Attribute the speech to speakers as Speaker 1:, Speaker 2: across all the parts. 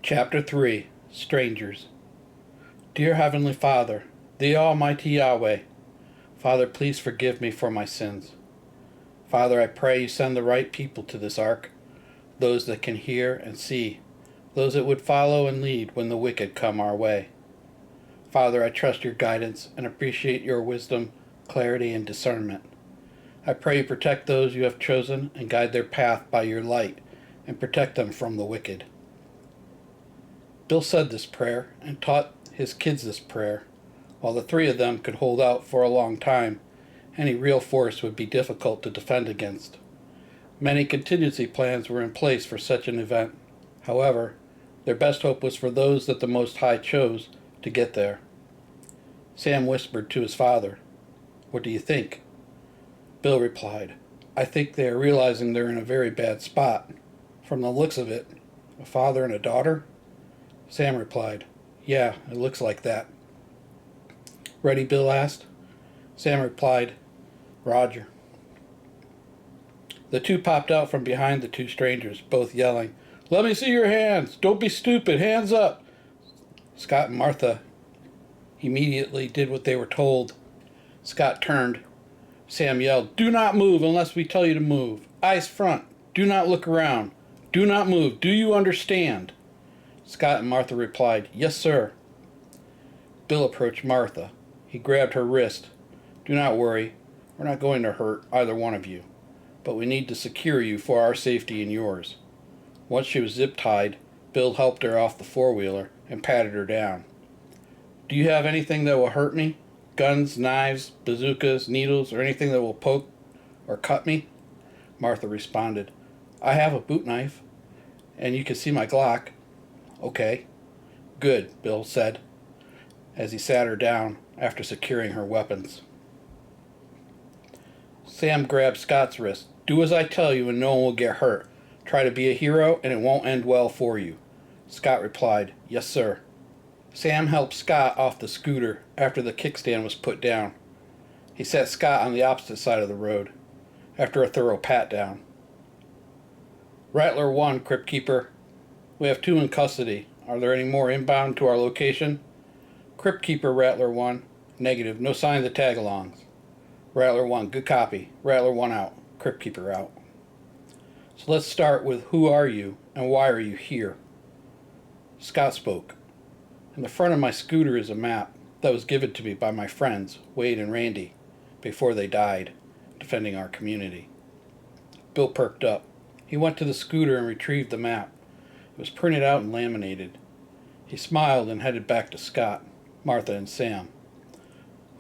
Speaker 1: Chapter 3 Strangers. Dear Heavenly Father, the Almighty Yahweh, Father, please forgive me for my sins. Father, I pray you send the right people to this ark, those that can hear and see, those that would follow and lead when the wicked come our way. Father, I trust your guidance and appreciate your wisdom, clarity, and discernment. I pray you protect those you have chosen and guide their path by your light and protect them from the wicked. Bill said this prayer and taught his kids this prayer. While the three of them could hold out for a long time, any real force would be difficult to defend against. Many contingency plans were in place for such an event. However, their best hope was for those that the Most High chose to get there. Sam whispered to his father, "What do you think?" Bill replied, "I think they are realizing they're in a very bad spot. From the looks of it, a father and a daughter?" Sam replied, "Yeah, it looks like that." "Ready?" Bill asked. Sam replied, "Roger." The two popped out from behind the two strangers, both yelling, "Let me see your hands! Don't be stupid! Hands up!" Scott and Martha immediately did what they were told. Scott turned. Sam yelled, "Do not move unless we tell you to move. Eyes front. Do not look around. Do not move. Do you understand?" Scott and Martha replied, "Yes, sir." Bill approached Martha. He grabbed her wrist. "Do not worry. We're not going to hurt either one of you, but we need to secure you for our safety and yours." Once she was zip-tied, Bill helped her off the four-wheeler and patted her down. "Do you have anything that will hurt me? Guns, knives, bazookas, needles, or anything that will poke or cut me?" Martha responded, "I have a boot knife, and you can see my Glock." "Okay." "Good," Bill said, as he sat her down after securing her weapons. Sam grabbed Scott's wrist. "Do as I tell you and no one will get hurt. Try to be a hero and it won't end well for you." Scott replied, "Yes, sir." Sam helped Scott off the scooter after the kickstand was put down. He set Scott on the opposite side of the road after a thorough pat-down. "Rattler 1, Crypt Keeper. We have 2 in custody. Are there any more inbound to our location?" "Crypt Keeper, Rattler 1. Negative. No signs of tag-alongs." "Rattler 1, good copy. Rattler 1 out. Crypt Keeper out." "So let's start with who are you and why are you here?" Scott spoke. "In the front of my scooter is a map that was given to me by my friends, Wade and Randy, before they died, defending our community." Bill perked up. He went to the scooter and retrieved the map. It was printed out and laminated. He smiled and headed back to Scott, Martha, and Sam.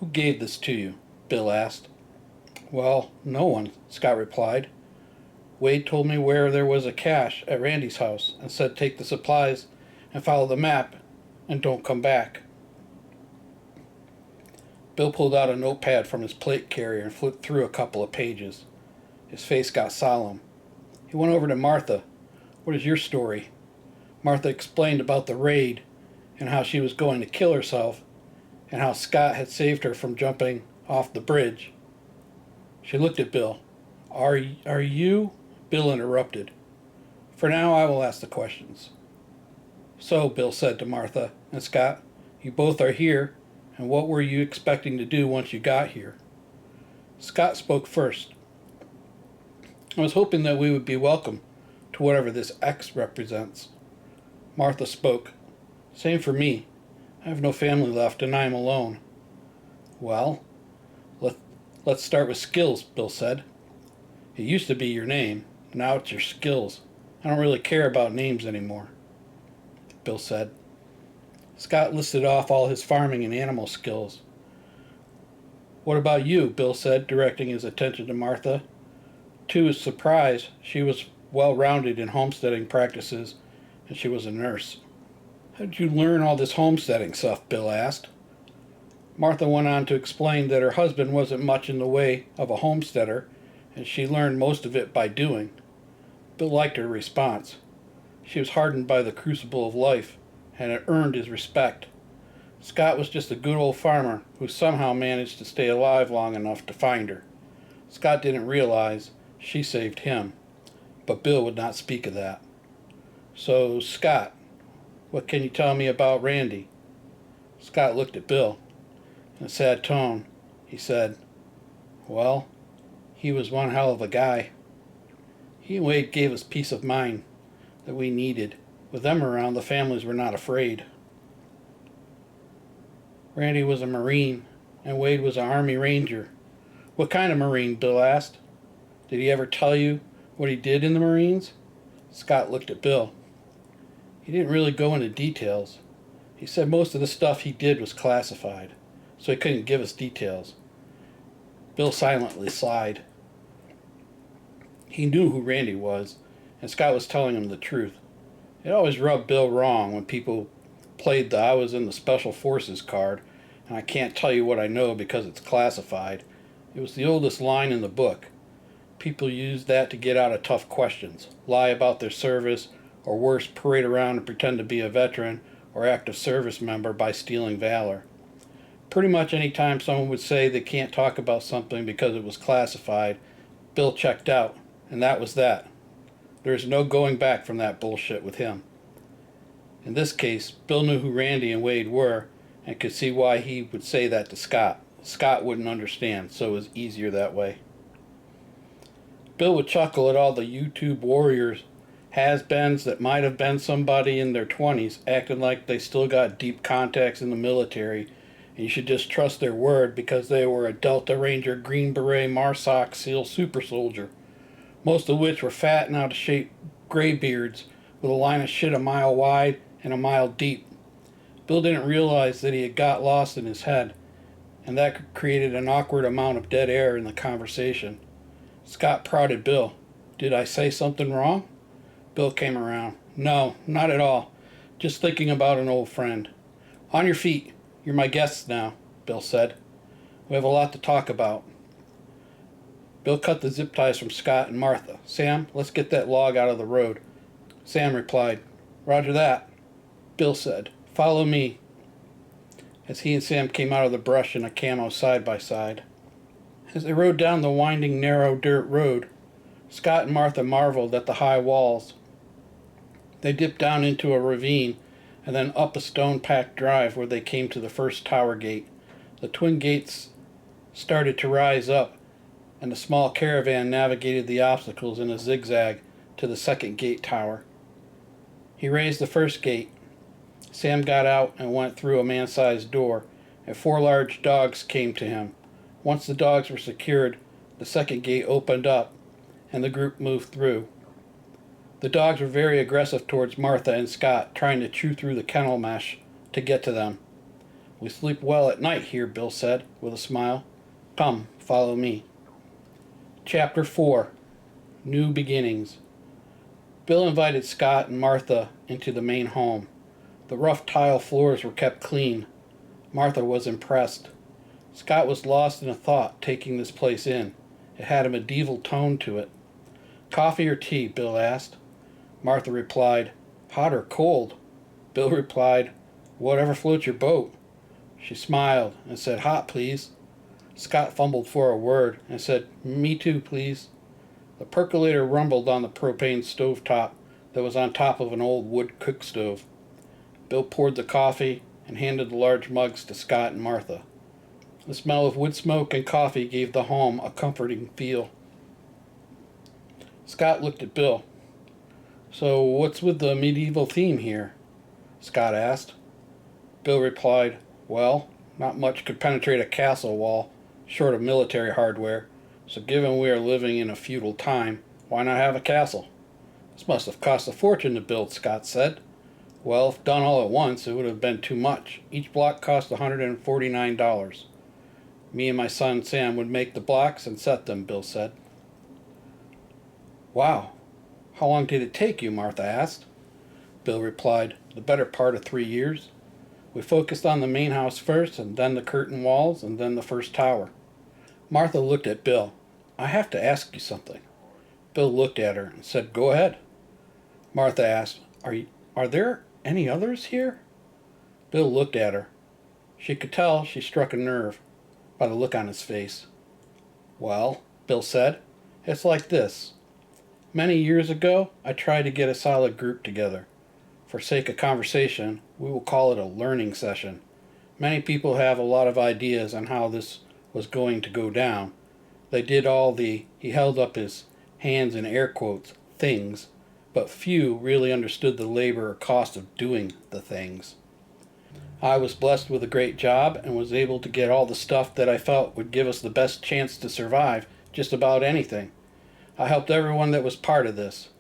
Speaker 1: "Who gave this to you?" Bill asked. "Well, no one," Scott replied. "Wade told me where there was a cache at Randy's house and said take the supplies and follow the map and don't come back." Bill pulled out a notepad from his plate carrier and flipped through a couple of pages. His face got solemn. He went over to Martha. "What is your story?" Martha explained about the raid and how she was going to kill herself and how Scott had saved her from jumping off the bridge. She looked at Bill. Are you? Bill interrupted. "For now, I will ask the questions." "So," Bill said to Martha and Scott, "you both are here, and what were you expecting to do once you got here?" Scott spoke first. "I was hoping that we would be welcome to whatever this X represents." Martha spoke. "Same for me. I have no family left and I am alone." "Well, let's start with skills," Bill said. "It used to be your name. Now it's your skills. I don't really care about names anymore," Bill said. Scott listed off all his farming and animal skills. "What about you?" Bill said, directing his attention to Martha. To his surprise, she was well-rounded in homesteading practices, and she was a nurse. "How did you learn all this homesteading stuff?" Bill asked. Martha went on to explain that her husband wasn't much in the way of a homesteader, and she learned most of it by doing. Bill liked her response. She was hardened by the crucible of life, and it earned his respect. Scott was just a good old farmer who somehow managed to stay alive long enough to find her. Scott didn't realize she saved him, but Bill would not speak of that. "So, Scott, What can you tell me about Randy? Scott looked at Bill. In a sad tone, he said, well, he was one hell of a guy. He and Wade gave us peace of mind that we needed. With them around, the families were not afraid. Randy was a Marine, and Wade was an Army Ranger. What kind of Marine? Bill asked. Did he ever tell you what he did in the Marines? Scott looked at Bill. He didn't really go into details. He said most of the stuff he did was classified, so he couldn't give us details. Bill silently sighed. He knew who Randy was, and Scott was telling him the truth. It always rubbed Bill wrong when people played the I was in the Special Forces card, and I can't tell you what I know because it's classified. It was the oldest line in the book. People used that to get out of tough questions, lie about their service, or worse, parade around and pretend to be a veteran or active service member by stealing valor. Pretty much any time someone would say they can't talk about something because it was classified, Bill checked out, and that was that. There's no going back from that bullshit with him. In this case, Bill knew who Randy and Wade were and could see why he would say that to Scott. Scott wouldn't understand, so it was easier that way. Bill would chuckle at all the YouTube warriors, has-beens that might have been somebody in their 20s, acting like they still got deep contacts in the military, and you should just trust their word because they were a Delta Ranger Green Beret MARSOC SEAL super soldier, most of which were fat and out-of-shape graybeards with a line of shit a mile wide and a mile deep. Bill didn't realize that he had got lost in his head, and that created an awkward amount of dead air in the conversation. Scott prodded Bill. Did I say something wrong? Bill came around. No, not at all. Just thinking about an old friend. On your feet. You're my guests now, Bill said. We have a lot to talk about. Bill cut the zip ties from Scott and Martha. Sam, let's get that log out of the road. Sam replied, Roger that. Bill said, Follow me. As he and Sam came out of the brush in a camo side by side. As they rode down the winding, narrow dirt road, Scott and Martha marveled at the high walls. They dipped down into a ravine and then up a stone-packed drive where they came to the first tower gate. The twin gates started to rise up, and the small caravan navigated the obstacles in a zigzag to the second gate tower. He raised the first gate. Sam got out and went through a man-sized door, and 4 large dogs came to him. Once the dogs were secured, the second gate opened up, and the group moved through. The dogs were very aggressive towards Martha and Scott, trying to chew through the kennel mesh to get to them. We sleep well at night here, Bill said, with a smile. Come, follow me. Chapter 4. New Beginnings. Bill invited Scott and Martha into the main home. The rough tile floors were kept clean. Martha was impressed. Scott was lost in a thought taking this place in. It had a medieval tone to it. Coffee or tea? Bill asked. Martha replied, Hot or cold? Bill replied, Whatever floats your boat. She smiled and said, Hot, please. Scott fumbled for a word and said, Me too, please. The percolator rumbled on the propane stovetop that was on top of an old wood cook stove. Bill poured the coffee and handed the large mugs to Scott and Martha. The smell of wood smoke and coffee gave the home a comforting feel. Scott looked at Bill. So what's with the medieval theme here? Scott asked. Bill replied, Well, not much could penetrate a castle wall, short of military hardware, so given we are living in a feudal time, why not have a castle? This must have cost a fortune to build, Scott said. Well, if done all at once, it would have been too much. Each block cost $149. Me and my son Sam would make the blocks and set them, Bill said. Wow. How long did it take you? Martha asked. Bill replied, The better part of 3 years. We focused on the main house first, and then the curtain walls, and then the first tower. Martha looked at Bill. I have to ask you something. Bill looked at her and said, Go ahead. Martha asked, Are there any others here? Bill looked at her. She could tell she struck a nerve by the look on his face. Well, Bill said, it's like this. Many years ago, I tried to get a solid group together. For sake of conversation, we will call it a learning session. Many people have a lot of ideas on how this was going to go down. They did all the, he held up his hands in air quotes, things, but few really understood the labor or cost of doing the things. I was blessed with a great job and was able to get all the stuff that I felt would give us the best chance to survive just about anything. I helped everyone that was part of this.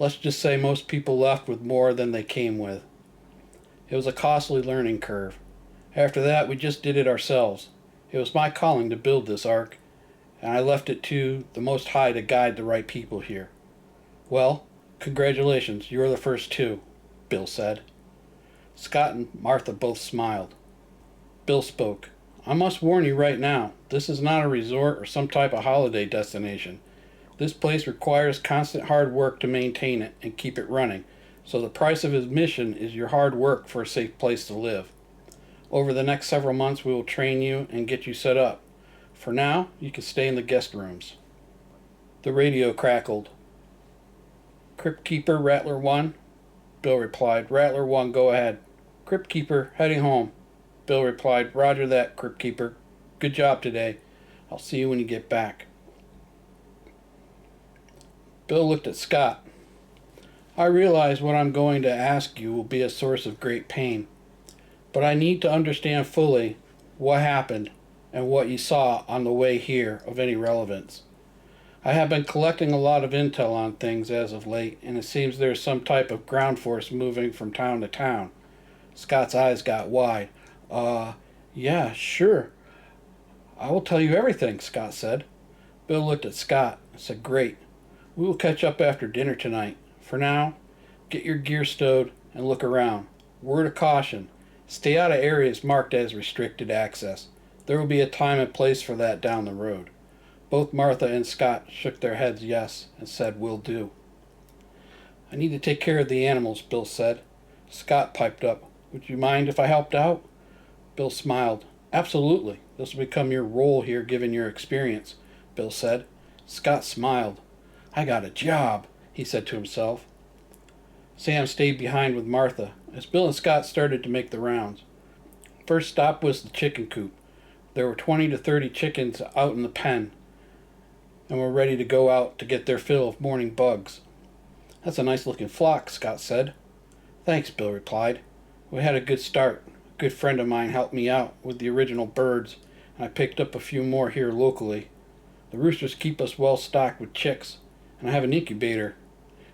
Speaker 1: Let's just say most people left with more than they came with. It was a costly learning curve. After that, we just did it ourselves. It was my calling to build this ark, and I left it to the Most High to guide the right people here. Well, congratulations, you're the first two, Bill said. Scott and Martha both smiled. Bill spoke. I must warn you right now, this is not a resort or some type of holiday destination. This place requires constant hard work to maintain it and keep it running, so the price of admission is your hard work for a safe place to live. Over the next several months we will train you and get you set up. For now, you can stay in the guest rooms. The radio crackled. Crypt Keeper, Rattler 1? Bill replied. Rattler 1, go ahead. Crypt Keeper, heading home. Bill replied. Roger that, Crypt Keeper. Good job today. I'll see you when you get back. Bill looked at Scott. I realize what I'm going to ask you will be a source of great pain, but I need to understand fully what happened and what you saw on the way here of any relevance. I have been collecting a lot of intel on things as of late, and it seems there's some type of ground force moving from town to town. Scott's eyes got wide. Yeah, sure. I will tell you everything, Scott said. Bill looked at Scott and said, Great. We will catch up after dinner tonight. For now, get your gear stowed and look around. Word of caution, stay out of areas marked as restricted access. There will be a time and place for that down the road. Both Martha and Scott shook their heads yes and said, Will do. I need to take care of the animals, Bill said. Scott piped up, Would you mind if I helped out? Bill smiled. Absolutely. This will become your role here given your experience, Bill said. Scott smiled. I got a job, he said to himself. Sam stayed behind with Martha as Bill and Scott started to make the rounds. First stop was the chicken coop. There were 20 to 30 chickens out in the pen and were ready to go out to get their fill of morning bugs. That's a nice looking flock, Scott said. Thanks, Bill replied. We had a good start. A good friend of mine helped me out with the original birds, and I picked up a few more here locally. The roosters keep us well stocked with chicks, and I have an incubator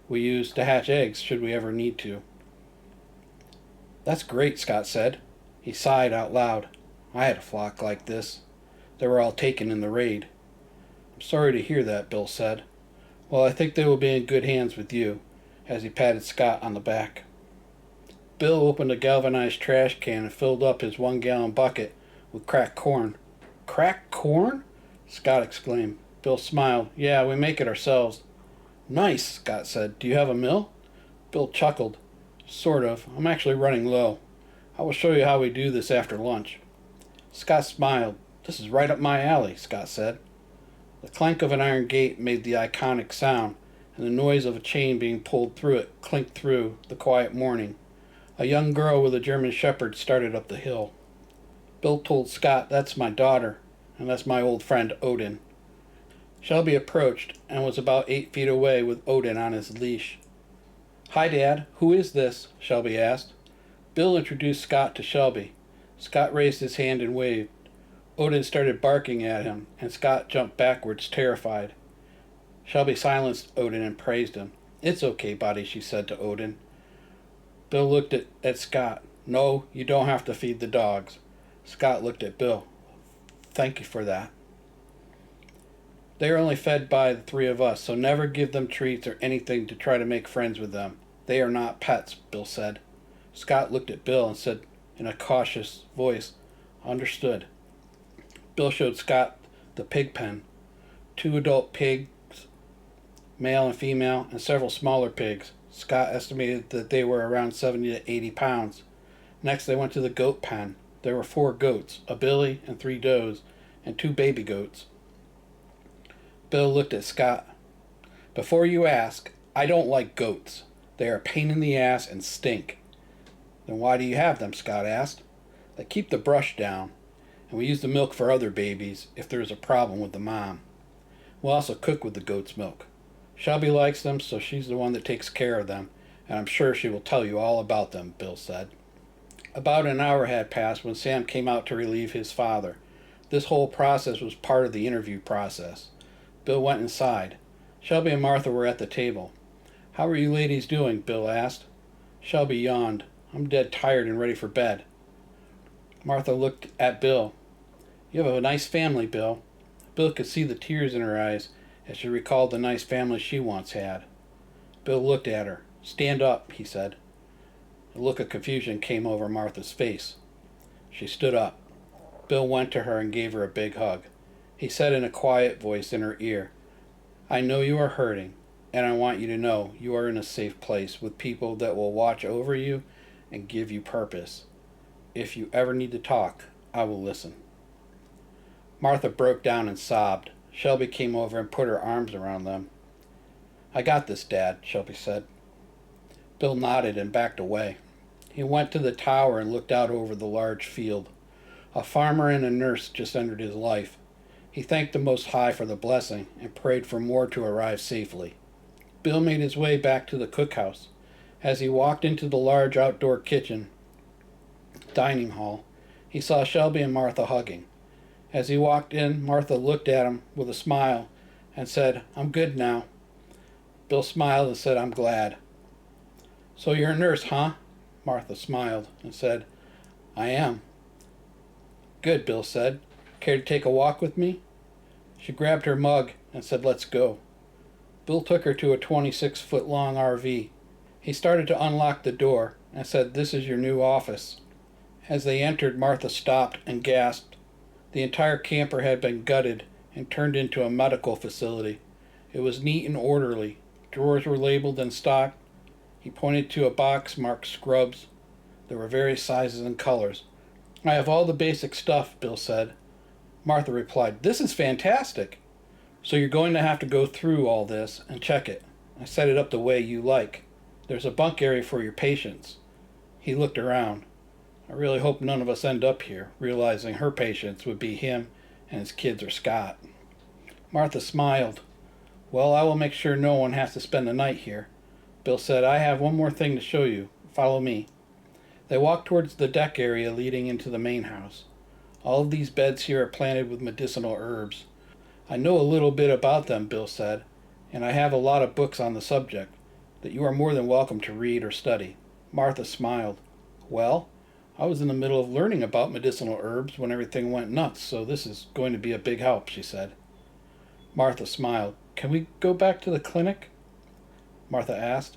Speaker 1: we use to hatch eggs should we ever need to. That's great, Scott said. He sighed out loud. I had a flock like this. They were all taken in the raid. I'm sorry to hear that, Bill said. Well, I think they will be in good hands with you, as he patted Scott on the back. Bill opened a galvanized trash can and filled up his 1-gallon bucket with cracked corn. Cracked corn? Scott exclaimed. Bill smiled. Yeah, we make it ourselves. Nice, Scott said. Do you have a mill? Bill chuckled. Sort of. I'm actually running low. I will show you how we do this after lunch. Scott smiled. This is right up my alley, Scott said. The clank of an iron gate made the iconic sound, and the noise of a chain being pulled through it clinked through the quiet morning. A young girl with a German shepherd started up the hill. Bill told Scott, That's my daughter, and that's my old friend Odin. Shelby approached and was about 8 feet away with Odin on his leash. Hi, Dad. Who is this? Shelby asked. Bill introduced Scott to Shelby. Scott raised his hand and waved. Odin started barking at him, and Scott jumped backwards, terrified. Shelby silenced Odin and praised him. It's okay, buddy, she said to Odin. Bill looked at Scott. No, you don't have to feed the dogs. Scott looked at Bill. Thank you for that. They are only fed by the 3 of us, so never give them treats or anything to try to make friends with them. They are not pets, Bill said. Scott looked at Bill and said in a cautious voice, Understood. Bill showed Scott the pig pen. 2 adult pigs, male and female, and several smaller pigs. Scott estimated that they were around 70 to 80 pounds. Next they went to the goat pen. There were 4 goats, a billy and 3 does, and 2 baby goats. Bill looked at Scott. Before you ask, I don't like goats. They are a pain in the ass and stink. Then why do you have them? Scott asked. They keep the brush down, and we use the milk for other babies if there is a problem with the mom. We'll also cook with the goat's milk. Shelby likes them, so she's the one that takes care of them, and I'm sure she will tell you all about them, Bill said. About an hour had passed when Sam came out to relieve his father. This whole process was part of the interview process. Bill went inside. Shelby and Martha were at the table. How are you ladies doing? Bill asked. Shelby yawned. I'm dead tired and ready for bed. Martha looked at Bill. You have a nice family, Bill. Bill could see the tears in her eyes as she recalled the nice family she once had. Bill looked at her. Stand up, he said. A look of confusion came over Martha's face. She stood up. Bill went to her and gave her a big hug. He said in a quiet voice in her ear, I know you are hurting, and I want you to know you are in a safe place with people that will watch over you and give you purpose. If you ever need to talk, I will listen. Martha broke down and sobbed. Shelby came over and put her arms around them. I got this, Dad, Shelby said. Bill nodded and backed away. He went to the tower and looked out over the large field. A farmer and a nurse just entered his life. He thanked the Most High for the blessing and prayed for more to arrive safely. Bill made his way back to the cookhouse. As he walked into the large outdoor kitchen dining hall, he saw Shelby and Martha hugging. As he walked in, Martha looked at him with a smile and said, I'm good now. Bill smiled and said, I'm glad. So you're a nurse, huh? Martha smiled and said, I am. Good, Bill said. Care to take a walk with me? She grabbed her mug and said, let's go. Bill took her to a 26-foot-long RV. He started to unlock the door and said, this is your new office. As they entered, Martha stopped and gasped. The entire camper had been gutted and turned into a medical facility. It was neat and orderly. Drawers were labeled and stocked. He pointed to a box marked Scrubs. There were various sizes and colors. I have all the basic stuff, Bill said. Martha replied, this is fantastic. So you're going to have to go through all this and check it. I set it up the way you like. There's a bunk area for your patients. He looked around. I really hope none of us end up here, realizing her patients would be him and his kids or Scott. Martha smiled. Well, I will make sure no one has to spend the night here. Bill said, I have one more thing to show you. Follow me. They walked towards the deck area leading into the main house. All of these beds here are planted with medicinal herbs. I know a little bit about them, Bill said, and I have a lot of books on the subject that you are more than welcome to read or study. Martha smiled. Well, I was in the middle of learning about medicinal herbs when everything went nuts, so this is going to be a big help, she said. Martha smiled. Can we go back to the clinic? Martha asked.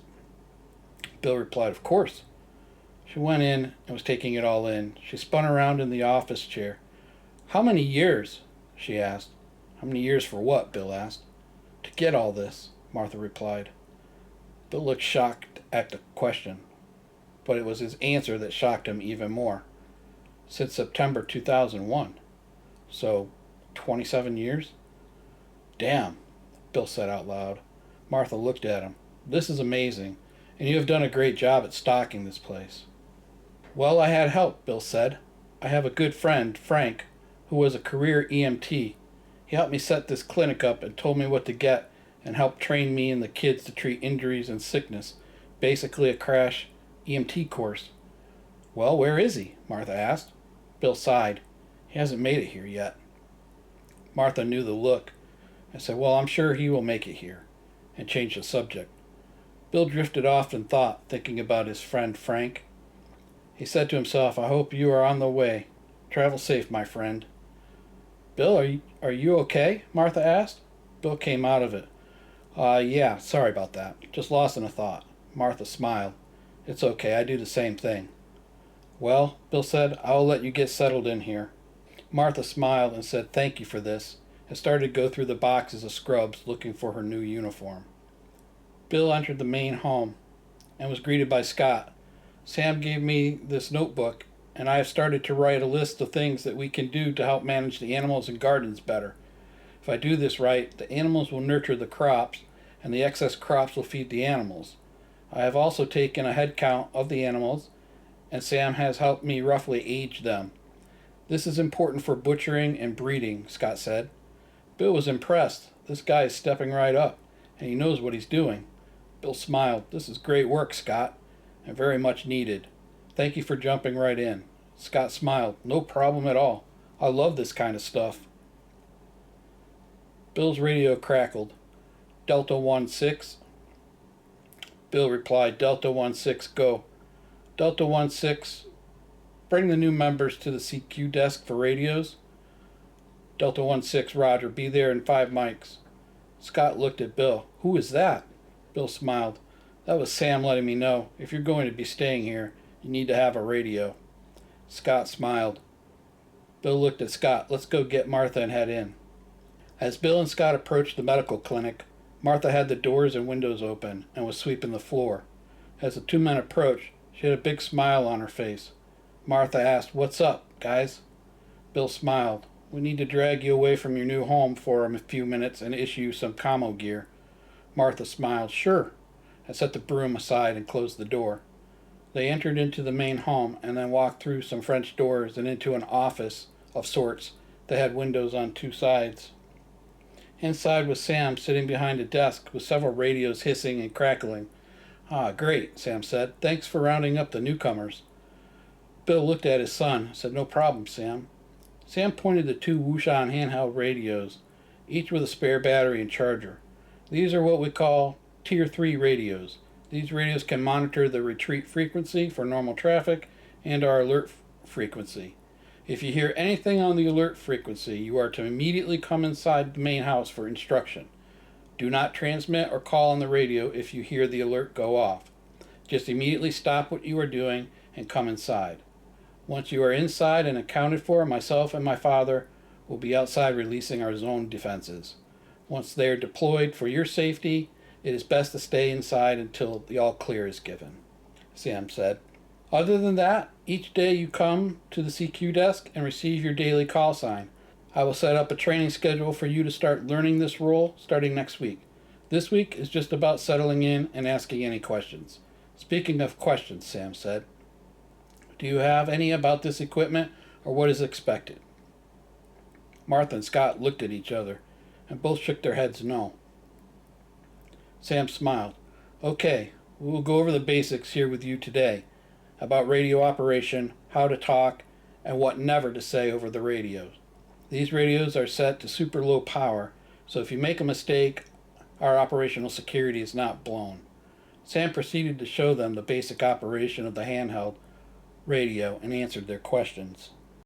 Speaker 1: Bill replied, of course. She went in and was taking it all in. She spun around in the office chair. How many years? She asked. How many years for what? Bill asked. To get all this, Martha replied. Bill looked shocked at the question, but it was his answer that shocked him even more. Since September 2001. So, 27 years? Damn, Bill said out loud. Martha looked at him. This is amazing, and you have done a great job at stocking this place. Well, I had help, Bill said. I have a good friend, Frank, who was a career EMT. He helped me set this clinic up and told me what to get and helped train me and the kids to treat injuries and sickness. Basically a crash EMT course. Well, where is he? Martha asked. Bill sighed. He hasn't made it here yet. Martha knew the look and said, well, I'm sure he will make it here, and changed the subject. Bill drifted off in thought, thinking about his friend Frank. He said to himself, I hope you are on the way. Travel safe, my friend. Bill, are you okay? Martha asked. Bill came out of it. Yeah, sorry about that. Just lost in a thought. Martha smiled. It's okay, I do the same thing. Well, Bill said, I will let you get settled in here. Martha smiled and said thank you for this, and started to go through the boxes of scrubs looking for her new uniform. Bill entered the main home and was greeted by Scott. Sam gave me this notebook, and I have started to write a list of things that we can do to help manage the animals and gardens better. If I do this right, the animals will nurture the crops, and the excess crops will feed the animals. I have also taken a head count of the animals, and Sam has helped me roughly age them. This is important for butchering and breeding, Scott said. Bill was impressed. This guy is stepping right up, and he knows what he's doing. Bill smiled. This is great work, Scott, and very much needed. Thank you for jumping right in. Scott smiled. No problem at all. I love this kind of stuff. Bill's radio crackled. Delta 1-6. Bill replied, Delta 1-6, go. Delta 1-6, bring the new members to the CQ desk for radios. Delta 1-6, roger, be there in 5 mics. Scott looked at Bill. Who is that? Bill smiled. That was Sam letting me know, if you're going to be staying here, you need to have a radio. Scott smiled. Bill looked at Scott. Let's go get Martha and head in. As Bill and Scott approached the medical clinic, Martha had the doors and windows open and was sweeping the floor. As the 2 men approached, she had a big smile on her face. Martha asked, What's up, guys? Bill smiled. We need to drag you away from your new home for a few minutes and issue you some commo gear. Martha smiled. Sure, and set the broom aside and closed the door. They entered into the main home and then walked through some French doors and into an office of sorts that had windows on 2 sides. Inside was Sam sitting behind a desk with several radios hissing and crackling. Ah, great, Sam said. Thanks for rounding up the newcomers. Bill looked at his son, said, No problem, Sam. Sam pointed to 2 Wouxun handheld radios, each with a spare battery and charger. These are what we call Tier 3 radios. These radios can monitor the retreat frequency for normal traffic and our alert frequency. If you hear anything on the alert frequency, you are to immediately come inside the main house for instruction. Do not transmit or call on the radio if you hear the alert go off. Just immediately stop what you are doing and come inside. Once you are inside and accounted for, myself and my father will be outside releasing our zone defenses. Once they are deployed for your safety, it is best to stay inside until the all clear is given, Sam said. Other than that, each day you come to the CQ desk and receive your daily call sign. I will set up a training schedule for you to start learning this role starting next week. This week is just about settling in and asking any questions. Speaking of questions, Sam said, do you have any about this equipment or what is expected? Martha and Scott looked at each other and both shook their heads no. Sam smiled. Okay, we will go over the basics here with you today about radio operation, how to talk, and what never to say over the radios. These radios are set to super low power, so if you make a mistake, our operational security is not blown. Sam proceeded to show them the basic operation of the handheld radio and answered their questions.